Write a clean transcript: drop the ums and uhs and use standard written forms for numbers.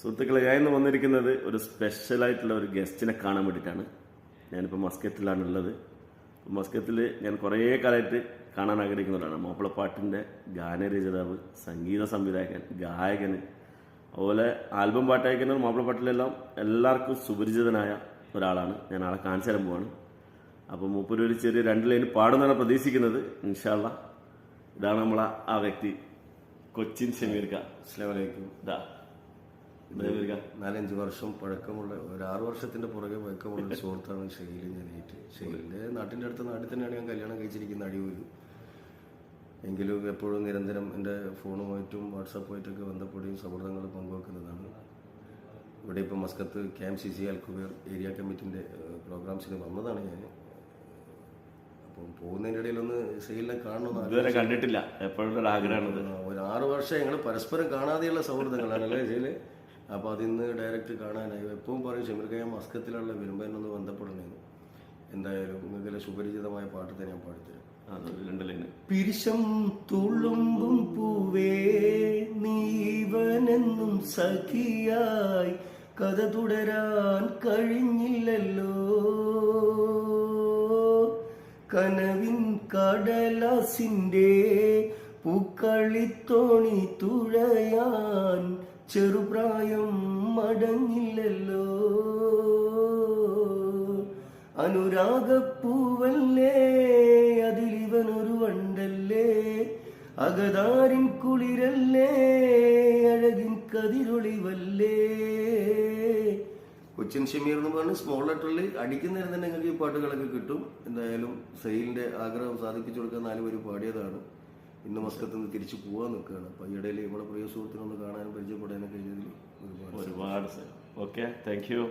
സുഹൃത്തുക്കളെ, ഞാൻ ഇന്ന് വന്നിരിക്കുന്നത് ഒരു സ്പെഷ്യലായിട്ടുള്ള ഒരു ഗസ്റ്റിനെ കാണാൻ വേണ്ടിയിട്ടാണ്. ഞാനിപ്പോൾ മസ്കറ്റിലാണുള്ളത്. മസ്കത്തിൽ ഞാൻ കുറേ കാലമായിട്ട് കാണാൻ ആഗ്രഹിക്കുന്നവരാണ്. മാപ്പിളപ്പാട്ടിൻ്റെ ഗാനരചയിതാവ്, സംഗീത സംവിധായകൻ, ഗായകന്, അതുപോലെ ആൽബം പാട്ടയക്കുന്നവർ, മാപ്പിളപ്പാട്ടിലെല്ലാം എല്ലാവർക്കും സുപരിചിതനായ ഒരാളാണ്. ഞാൻ ആളെ കാണിച്ചു തരാൻ പോവാണ്. അപ്പോൾ മൂപ്പര് ഒരു ചെറിയ 2 ലൈൻ പാടുന്നതാണ് പ്രതീക്ഷിക്കുന്നത്. ഇൻഷാ അല്ലാ. ഇതാണ് നമ്മളെ ആ വ്യക്തി, കൊച്ചിൻ ഷമീർക്ക. അസ്സലാമു അലൈക്കും. 4-5 വർഷം പഴക്കമുള്ള, ഒരു 6 വർഷത്തിന്റെ പുറകെ പഴക്കമുള്ള ഒരു സുഹൃത്താണ് ഷെയ്ൽ. ഷെയ്ലിന്റെ നാട്ടിന്റെ അടുത്ത നാട്ടിൽ തന്നെയാണ് ഞാൻ കല്യാണം കഴിച്ചിരിക്കുന്ന, അടിയൂര്. എങ്കിലും എപ്പോഴും നിരന്തരം എൻ്റെ ഫോണുമായിട്ടും വാട്സാപ്പുമായിട്ടൊക്കെ ബന്ധപ്പെടുകയും സൗഹൃദങ്ങൾ പങ്കുവെക്കുന്നതാണ്. ഇവിടെ ഇപ്പം മസ്കത്ത് KMCC അൽക്കുബേർ ഏരിയ കമ്മിറ്റിന്റെ പ്രോഗ്രാംസിന് വന്നതാണ് ഞാൻ. അപ്പം പോകുന്നതിൻ്റെ ഇടയിലൊന്ന് ഷെയ്ലിനെ കാണണമെന്ന് ഇതുവരെ കണ്ടിട്ടില്ല. എപ്പോഴും ഒരു ആഗ്രഹമാണ്. ഒരു 6 വർഷം ഞങ്ങൾ പരസ്പരം കാണാതെയുള്ള സൗഹൃദങ്ങളാണല്ലേ ഷെയ്ല്. അപ്പോൾ അതിന്ന് ഡയറക്റ്റ് കാണാനായി എപ്പോഴും പറയും, ഷമീർക്ക ഞാൻ മസ്കത്തിലുള്ള വരുമ്പോൾ എന്നൊന്ന് ബന്ധപ്പെടണേന്ന്. എന്തായാലും നിങ്ങൾക്ക് സുപരിചിതമായ പാട്ട് തന്നെ ഞാൻ പാടിത്തരാം. പിരിശം തുളുമ്പും പൂവേ നീവനെന്നും സഖിയായി കഥ തുടരാൻ കഴിഞ്ഞില്ലല്ലോ, കനവിൻ കടലാസിന്റെ പൂക്കളിത്തോണി തുഴയാൻ ചെറുപ്രായം മടങ്ങില്ലല്ലോ, അനുരാഗപ്പൂവല്ലേ അതിലിവനൊരു വണ്ടല്ലേ, അകതാരിൻ കുളിരല്ലേ അഴകിൻ കതിരൊളിവല്ലേ. കൊച്ചിൻ ഷമീർ എന്ന് പറഞ്ഞ് സ്മോൾ ലെറ്ററിൽ അടിക്കുന്നേരം തന്നെ നിങ്ങൾക്ക് ഈ പാട്ടുകളൊക്കെ കിട്ടും. എന്തായാലും ഷെയ്ലിന്റെ ആഗ്രഹം സാധിപ്പിച്ചു കൊടുക്കാൻ 4 പേര് പാടിയതാണ്. ഇന്ന് മസ്കത്ത് നിന്ന് തിരിച്ചു പോകാൻ നിൽക്കുകയാണ്. അപ്പോൾ ഈ ഇടയിൽ നമ്മളെ പ്രിയ സുഹൃത്തിനൊന്ന് കാണാനും പരിചയപ്പെടാനൊക്കെ കഴിഞ്ഞതിൽ ഒരുപാട് ഓക്കെ, താങ്ക് യു.